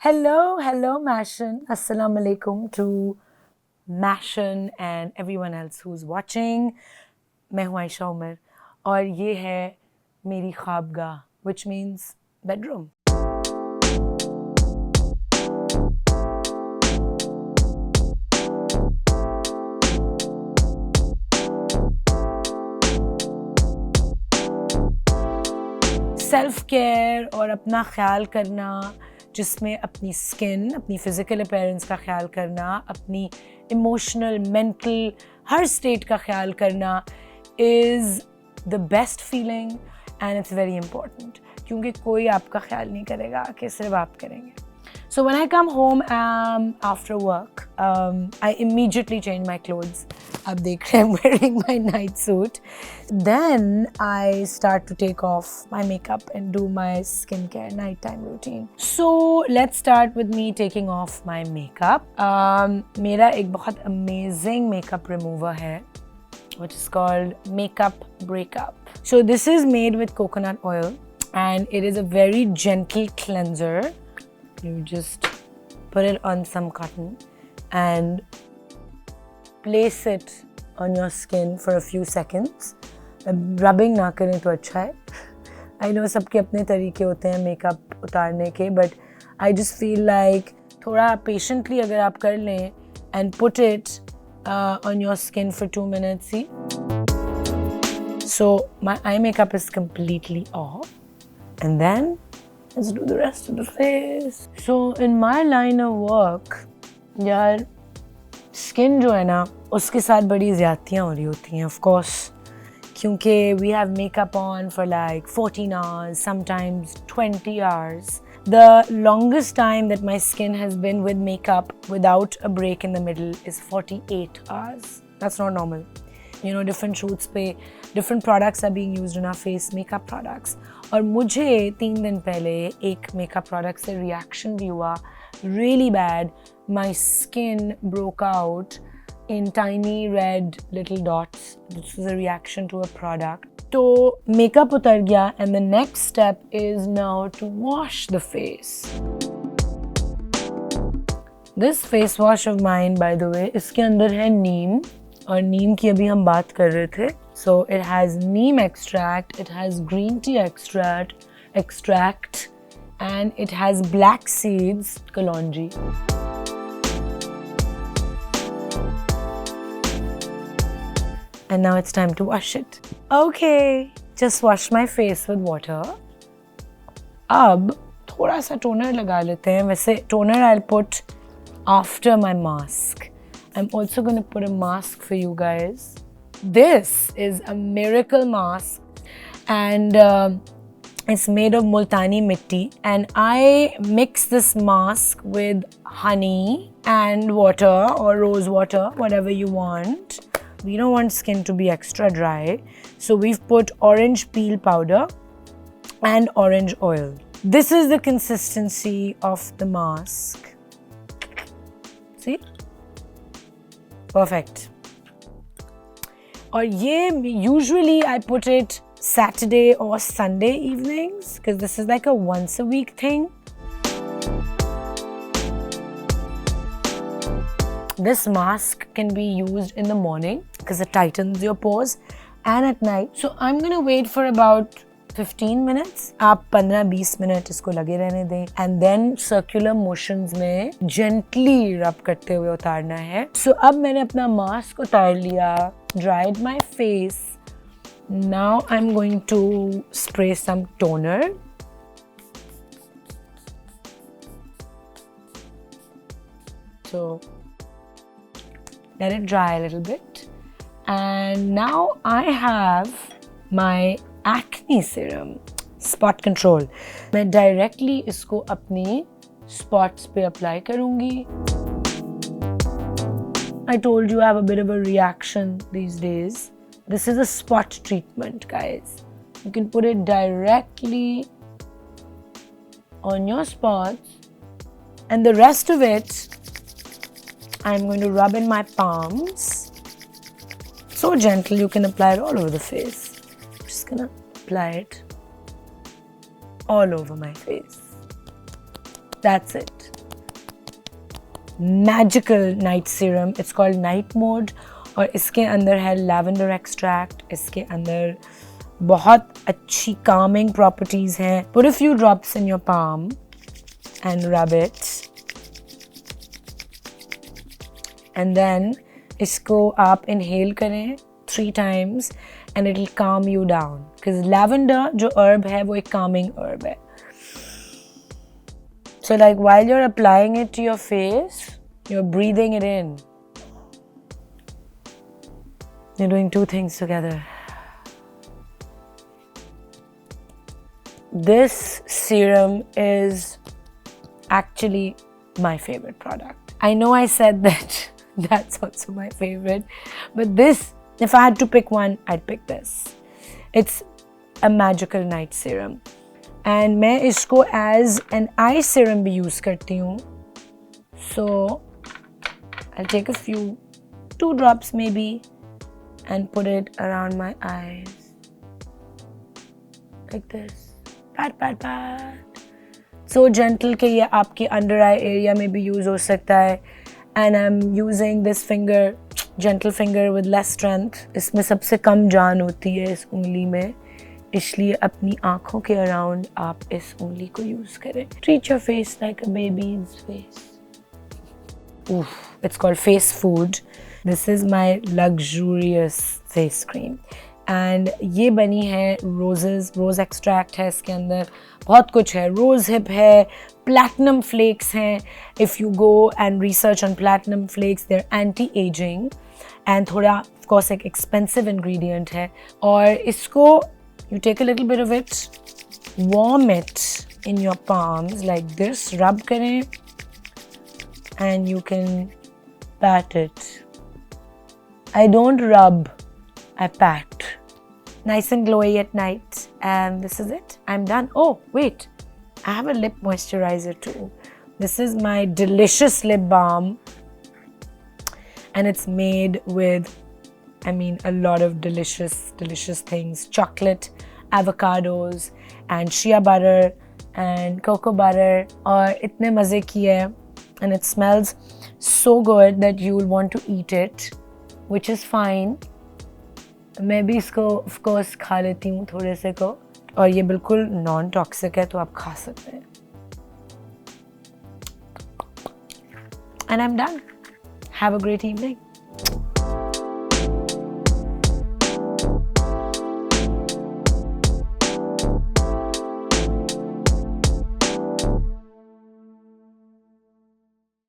Hello, Mashion. Assalamu alaikum to Mashion and everyone else who's watching. मैं हूँ आयशा उमर और ये है मेरी ख्वाबगाह, which means bedroom. Self care और अपना ख्याल करना, जिसमें अपनी स्किन, अपनी फिजिकल अपीयरेंस का ख्याल करना, अपनी इमोशनल, मेंटल हर स्टेट का ख्याल करना is the best feeling and it's very important, क्योंकि कोई आपका ख्याल नहीं करेगा कि सिर्फ आप करेंगे. So when I come home after work, I immediately change my clothes. आप देख रहे हैं, I'm wearing my night suit. Then I start to take off my makeup and do my skincare nighttime routine. So let's start with me taking off my makeup. मेरा एक बहुत amazing makeup remover है, which is called Makeup Breakup. So this is made with coconut oil and it is a very gentle cleanser. You just put it on some cotton and place it on your skin for a few seconds. Rubbing ना करें तो अच्छा है. I know सबके अपने तरीके होते हैं मेकअप उतारने के, but I just feel like थोड़ा patiently अगर आप कर लें and put it on your skin for 2 minutes. See? So my eye makeup is completely off, and then let's do the rest of the face. So in my line of work, यार skin जो है ना, उसके साथ बड़ी ज़्यादतियाँ हो रही होती हैं, of course, क्योंकि we have makeup on for like 14 hours, sometimes 20 hours. The longest time that my skin has been with makeup without a break in the middle is 48 hours. That's not normal. You know, different shoots पे different products are being used on our face, makeup products. और मुझे 3 दिन पहले एक makeup product से reaction भी हुआ, really bad. My skin broke out in tiny red little dots. This was a reaction to a product. तो makeup उतर गया and the next step is now to wash the face. This face wash of mine, by the way, इसके अंदर है नीम, और नीम की अभी हम बात कर रहे थे. So it has neem extract, it has green tea extract, and it has black seeds kalonji. And now it's time to wash it. Okay, just wash my face with water. अब थोड़ा सा toner लगा लेते हैं. वैसे toner I'll put after my mask. I'm also going to put a mask for you guys. This is a miracle mask and it's made of multani mitti, and I mix this mask with honey and water or rose water, whatever you want. We don't want skin to be extra dry, so we've put orange peel powder and orange oil. This is the consistency of the mask. See? Perfect. Or yeah, usually I put it Saturday or Sunday evenings because this is like a once a week thing. This mask can be used in the morning because it tightens your pores, and at night. So I'm gonna wait for about 15 minutes. आप 15-20 minute इसको लगे रहने दें and then circular motions में gently rub करते हुए उतारना है. So अब मैंने अपना mask उतार लिया, dried my face. Now I'm going to spray some toner. So let it dry a little bit. And now I have my acne serum, spot control. मैं directly इसको अपनी spots पे apply करूँगी. I told you I have a bit of a reaction these days. This is a spot treatment, guys. You can put it directly on your spots, and the rest of it I'm going to rub in my palms. So gentle, you can apply it all over the face. Just gonna apply it all over my face. That's it. Magical night serum. It's called night mode और इसके अंदर है lavender extract. इसके अंदर बहुत अच्छी calming properties हैं. Put a few drops in your palm and rub it. And then इसको आप inhale करें 3 times and it'll calm you down. Because lavender जो herb है वो एक calming herb है. So like while you're applying it to your face, you're breathing it in. You're doing 2 things together. This serum is actually my favorite product. I know I said that that's also my favorite, but this, if I had to pick one, I'd pick this. It's a magical night serum. And मैं इसको as an eye serum भी use करती हूँ. So I'll take a few, 2 drops maybe, and put it around my eyes. Like this. Pat, pat, pat. So gentle कि ये आपके under eye area में भी use हो सकता है. And I'm using this finger, gentle finger with less strength. इसमें सबसे कम जान होती है इस उंगली में. इसलिए अपनी आँखों के अराउंड आप इस उंगली को यूज़ करें. Treat your face like a baby's face. Oof, it's called face food. This is my luxurious face cream. And ये बनी है rose extract है इसके अंदर. बहुत कुछ है. Rose hip है, platinum flakes हैं. If you go and research on platinum flakes, they're anti-aging. And थोड़ा of course एक expensive ingredient है. और इसको you take a little bit of it, warm it in your palms like this, rub करें, and you can pat it. I don't rub, I pat. Nice and glowy at night, and this is it. I'm done. Oh, wait, I have a lip moisturizer too. This is my delicious lip balm, and it's made with, I mean, a lot of delicious things. Chocolate, avocados, and shea butter, and cocoa butter. और इतने मज़े की है. And it smells so good that you will want to eat it, which is fine. मैं भी इसको of course खा लेती हूँ थोड़े से को. और ये बिल्कुल non-toxic है तो आप खा सकते हैं. And I'm done. Have a great evening.